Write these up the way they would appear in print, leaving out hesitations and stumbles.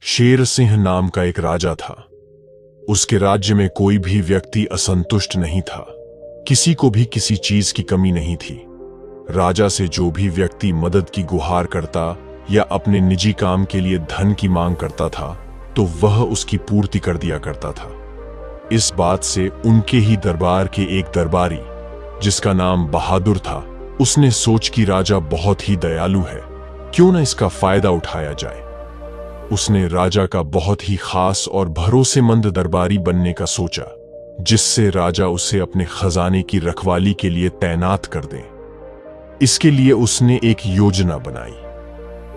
शेर सिंह नाम का एक राजा था। उसके राज्य में कोई भी व्यक्ति असंतुष्ट नहीं था। किसी को भी किसी चीज की कमी नहीं थी। राजा से जो भी व्यक्ति मदद की गुहार करता या अपने निजी काम के लिए धन की मांग करता था तो वह उसकी पूर्ति कर दिया करता था। इस बात से उनके ही दरबार के एक दरबारी, जिसका नाम बहादुर था, उसने सोच कि राजा बहुत ही दयालु है, क्यों न इसका फायदा उठाया जाए। उसने राजा का बहुत ही खास और भरोसेमंद दरबारी बनने का सोचा, जिससे राजा उसे अपने खजाने की रखवाली के लिए तैनात कर दे। इसके लिए उसने एक योजना बनाई।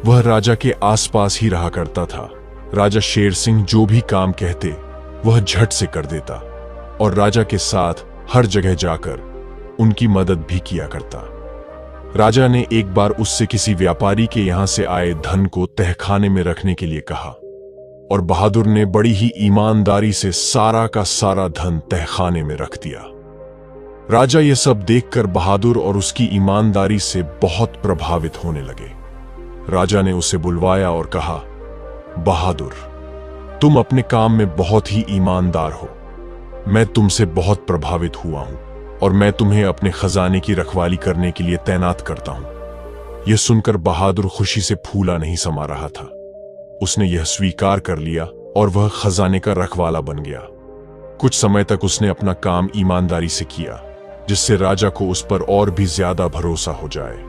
वह राजा के आसपास ही रहा करता था। राजा शेर सिंह जो भी काम कहते वह झट से कर देता और राजा के साथ हर जगह जाकर उनकी मदद भी किया करता। राजा ने एक बार उससे किसी व्यापारी के यहां से आए धन को तहखाने में रखने के लिए कहा और बहादुर ने बड़ी ही ईमानदारी से सारा का सारा धन तहखाने में रख दिया। राजा यह सब देखकर बहादुर और उसकी ईमानदारी से बहुत प्रभावित होने लगे। राजा ने उसे बुलवाया और कहा, बहादुर, तुम अपने काम में बहुत ही ईमानदार हो। मैं तुमसे बहुत प्रभावित हुआ हूं और मैं तुम्हें अपने खजाने की रखवाली करने के लिए तैनात करता हूं। यह सुनकर बहादुर खुशी से फूला नहीं समा रहा था। उसने यह स्वीकार कर लिया और वह खजाने का रखवाला बन गया। कुछ समय तक उसने अपना काम ईमानदारी से किया, जिससे राजा को उस पर और भी ज्यादा भरोसा हो जाए।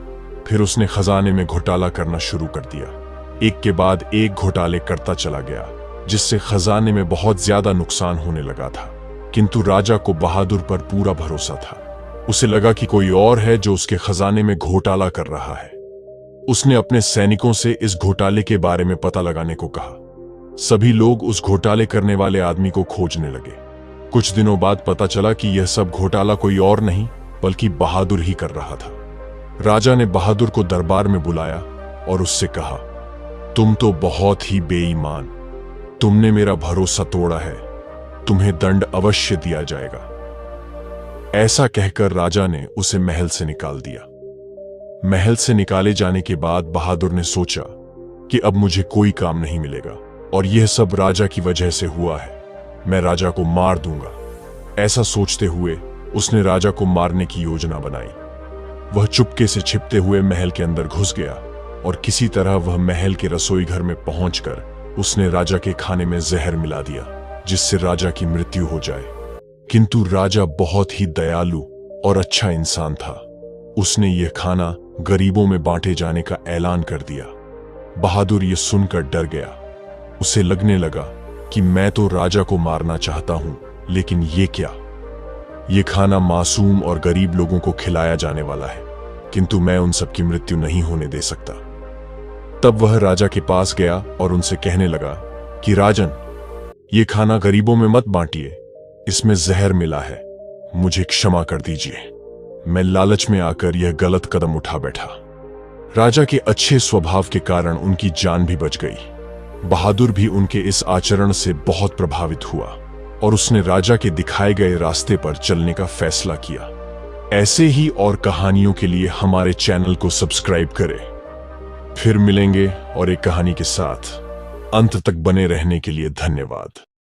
फिर उसने खजाने में घोटाला करना शुरू कर दिया। एक के बाद एक घोटाले करता चला गया, जिससे खजाने में बहुत ज्यादा नुकसान होने लगा था। किंतु राजा को बहादुर पर पूरा भरोसा था। उसे लगा कि कोई और है जो उसके खजाने में घोटाला कर रहा है। उसने अपने सैनिकों से इस घोटाले के बारे में पता लगाने को कहा। सभी लोग उस घोटाले करने वाले आदमी को खोजने लगे। कुछ दिनों बाद पता चला कि यह सब घोटाला कोई और नहीं बल्कि बहादुर ही कर रहा था। राजा ने बहादुर को दरबार में बुलाया और उससे कहा, तुम तो बहुत ही बेईमान, तुमने मेरा भरोसा तोड़ा है, तुम्हें दंड अवश्य दिया जाएगा। ऐसा कहकर राजा ने उसे महल से निकाल दिया। महल से निकाले जाने के बाद बहादुर ने सोचा कि अब मुझे कोई काम नहीं मिलेगा और यह सब राजा की वजह से हुआ है। मैं राजा को मार दूंगा। ऐसा सोचते हुए उसने राजा को मारने की योजना बनाई। वह चुपके से छिपते हुए महल के अंदर घुस गया और किसी तरह वह महल के रसोई घर में पहुंचकर उसने राजा के खाने में जहर मिला दिया, जिससे राजा की मृत्यु हो जाए। किंतु राजा बहुत ही दयालु और अच्छा इंसान था। उसने यह खाना गरीबों में बांटे जाने का ऐलान कर दिया। बहादुर यह सुनकर डर गया। उसे लगने लगा कि मैं तो राजा को मारना चाहता हूं, लेकिन ये क्या? यह खाना मासूम और गरीब लोगों को खिलाया जाने वाला है, किंतु मैं उन सब की मृत्यु नहीं होने दे सकता। तब वह राजा के पास गया और उनसे कहने लगा कि राजन, ये खाना गरीबों में मत बांटिए, इसमें जहर मिला है, मुझे क्षमा कर दीजिए। मैं लालच में आकर यह गलत कदम उठा बैठा। राजा के अच्छे स्वभाव के कारण उनकी जान भी बच गई। बहादुर भी उनके इस आचरण से बहुत प्रभावित हुआ और उसने राजा के दिखाए गए रास्ते पर चलने का फैसला किया। ऐसे ही और कहानियों के लिए हमारे चैनल को सब्सक्राइब करें। फिर मिलेंगे और एक कहानी के साथ। अंत तक बने रहने के लिए धन्यवाद।